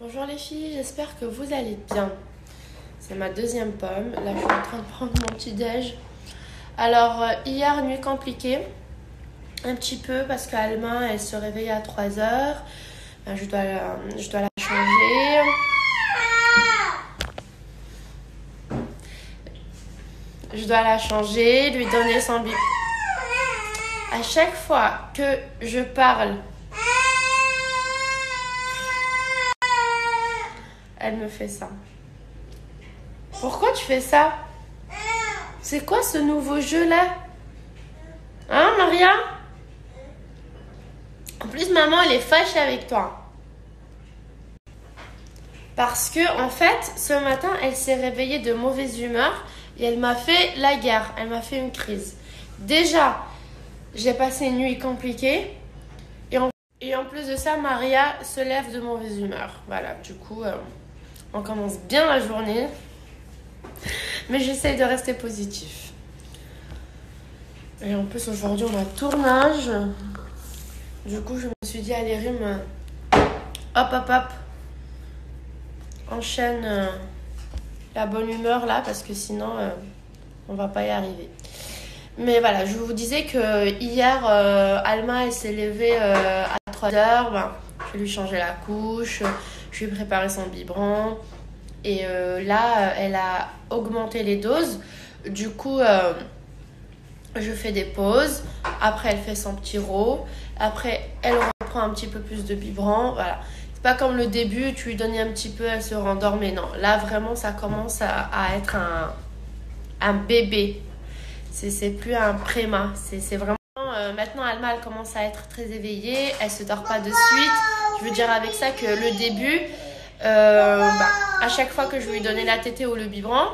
Bonjour les filles, j'espère que vous allez bien. C'est ma deuxième pomme. Là, je suis en train de prendre mon petit déj. Alors, hier, nuit compliquée. Un petit peu parce qu'Alma, elle se réveille à 3 heures. Je dois la changer. Je dois la changer, lui donner son biberon. À chaque fois que je parle, elle me fait ça. Pourquoi tu fais ça? C'est quoi ce nouveau jeu là? Hein, Maria? En plus, maman, elle est fâchée avec toi. Parce que, en fait, ce matin, elle s'est réveillée de mauvaise humeur et elle m'a fait la guerre. Elle m'a fait une crise. Déjà, j'ai passé une nuit compliquée. Et en plus de ça, Maria se lève de mauvaise humeur. Voilà, du coup, on commence bien la journée. Mais j'essaye de rester positif. Et en plus, aujourd'hui, on a tournage. Du coup, je me suis dit, allez, Rime, hop. Enchaîne la bonne humeur là, parce que sinon, on va pas y arriver. Mais voilà, je vous disais que hier, Alma, elle s'est levée à 3 heures. Je lui ai changé la couche, je lui ai préparé son biberon. Et là, elle a augmenté les doses. Du coup, je fais des pauses. Après, elle fait son petit row. Après, elle reprend un petit peu plus de biberon. Voilà. C'est pas comme le début, tu lui donnais un petit peu, elle se rendormait. Non, là, vraiment, ça commence à être un bébé. C'est plus un préma. C'est vraiment... maintenant, Alma, elle commence à être très éveillée. Elle se dort pas de suite. Je veux dire avec ça que le début... à chaque fois que je lui donnais la tétée ou le biberon,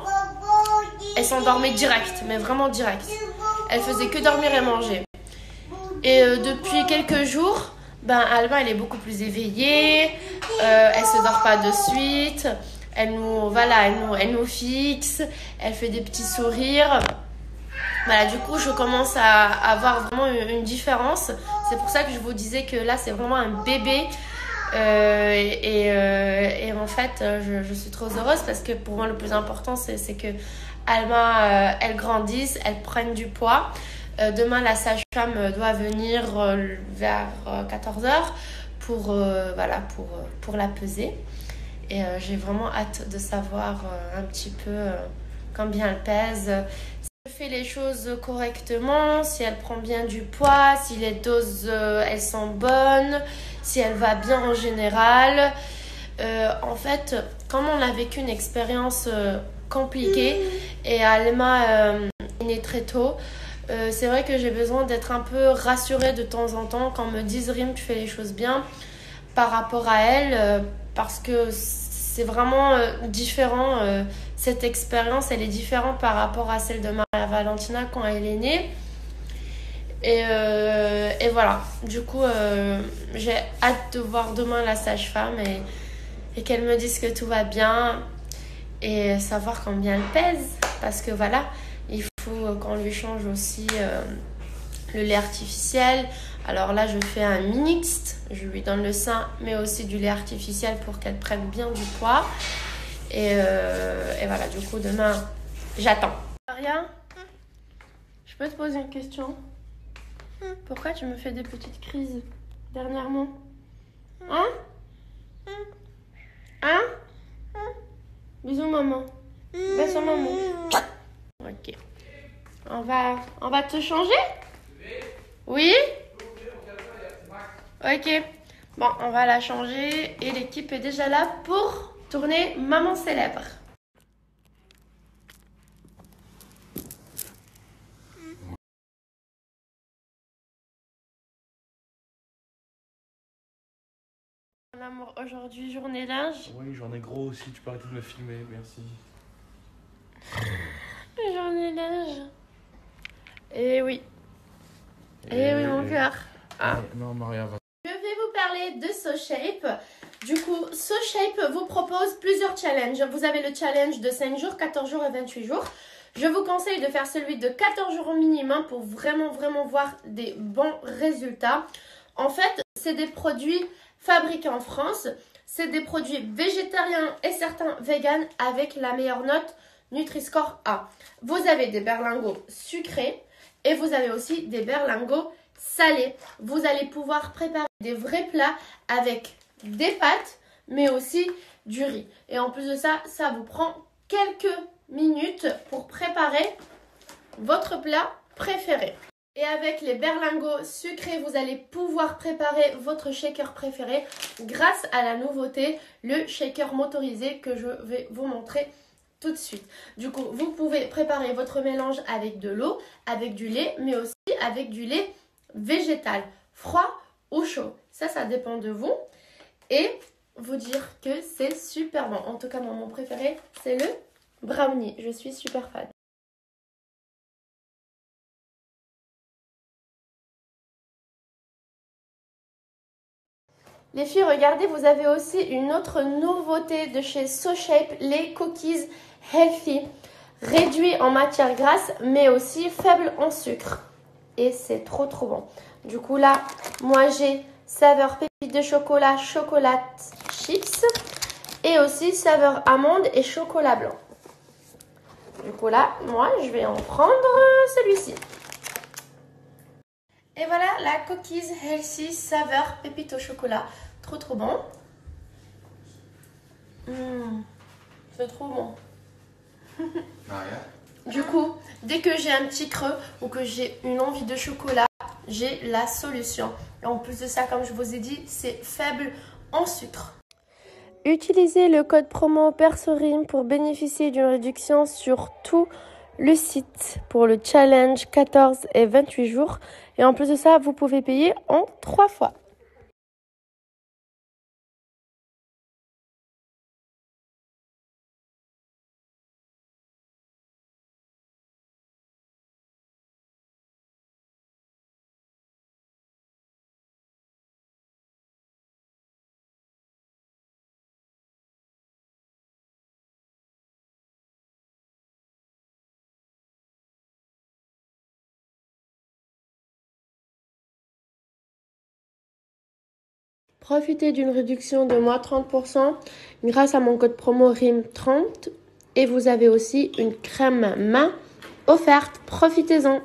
elle s'endormait direct, mais vraiment direct. Elle faisait que dormir et manger. Et depuis quelques jours, Alma, elle est beaucoup plus éveillée. Elle se dort pas de suite. Elle nous fixe. Elle fait des petits sourires. Voilà, du coup, je commence à avoir vraiment une différence. C'est pour ça que je vous disais que là, c'est vraiment un bébé. Et en fait, je suis trop heureuse parce que pour moi, le plus important, c'est que Alma, elle grandisse, elle prenne du poids. Demain, la sage-femme doit venir vers 14h pour la peser. Et j'ai vraiment hâte de savoir un petit peu combien elle pèse. Si elle fait les choses correctement, si elle prend bien du poids, si les doses elles sont bonnes, si elle va bien en général. En fait, comme on a vécu une expérience compliquée et Alma est née très tôt, c'est vrai que j'ai besoin d'être un peu rassurée de temps en temps quand on me dit Rim, tu fais les choses bien par rapport à elle, parce que c'est vraiment différent. Cette expérience, elle est différente par rapport à celle de Maria Valentina quand elle est née. Et voilà, du coup, j'ai hâte de voir demain la sage-femme et qu'elle me dise que tout va bien et savoir combien elle pèse. Parce que voilà, il faut qu'on lui change aussi le lait artificiel. Alors là, je fais un mixte. Je lui donne le sein, mais aussi du lait artificiel pour qu'elle prenne bien du poids. Et voilà, du coup, demain, j'attends. Maria, je peux te poser une question? Pourquoi tu me fais des petites crises dernièrement? Hein? Hein? Bisous maman. Bisous maman. Ok. On va te changer? Oui? Ok. Bon, on va la changer et l'équipe est déjà là pour tourner Maman Célèbre. Mon amour, aujourd'hui, journée linge. Oui, j'en ai gros aussi, tu peux arrêter de me filmer, merci. Journée linge. Eh oui. Eh oui, mon cœur. Ah. Non, Maria va. Je vais vous parler de SoShape. Du coup, SoShape vous propose plusieurs challenges. Vous avez le challenge de 5 jours, 14 jours et 28 jours. Je vous conseille de faire celui de 14 jours au minimum pour vraiment voir des bons résultats. En fait, c'est des produits fabriqués en France. C'est des produits végétariens et certains véganes avec la meilleure note Nutri-Score A. Vous avez des berlingots sucrés et vous avez aussi des berlingots salés. Vous allez pouvoir préparer des vrais plats avec des pâtes mais aussi du riz. Et en plus de ça, ça vous prend quelques minutes pour préparer votre plat préféré. Et avec les berlingots sucrés, vous allez pouvoir préparer votre shaker préféré grâce à la nouveauté, le shaker motorisé que je vais vous montrer tout de suite. Du coup, vous pouvez préparer votre mélange avec de l'eau, avec du lait, mais aussi avec du lait végétal, froid ou chaud. Ça dépend de vous. Et vous dire que c'est super bon. En tout cas, mon préféré, c'est le brownie. Je suis super fan. Les filles, regardez, vous avez aussi une autre nouveauté de chez SoShape, les cookies healthy, réduits en matière grasse, mais aussi faibles en sucre. Et c'est trop bon. Du coup là, moi j'ai saveur pépite de chocolat, chocolat chips, et aussi saveur amande et chocolat blanc. Du coup là, moi je vais en prendre celui-ci. Et voilà la cookies healthy saveur pépite au chocolat. Trop bon. C'est trop bon. Du coup, dès que j'ai un petit creux ou que j'ai une envie de chocolat, j'ai la solution. Et en plus de ça, comme je vous ai dit, c'est faible en sucre. Utilisez le code promo PERSORIM pour bénéficier d'une réduction sur tout le site pour le challenge 14 et 28 jours. Et en plus de ça, vous pouvez payer en 3 fois. Profitez d'une réduction de moins 30% grâce à mon code promo RIM30 et vous avez aussi une crème main offerte. Profitez-en!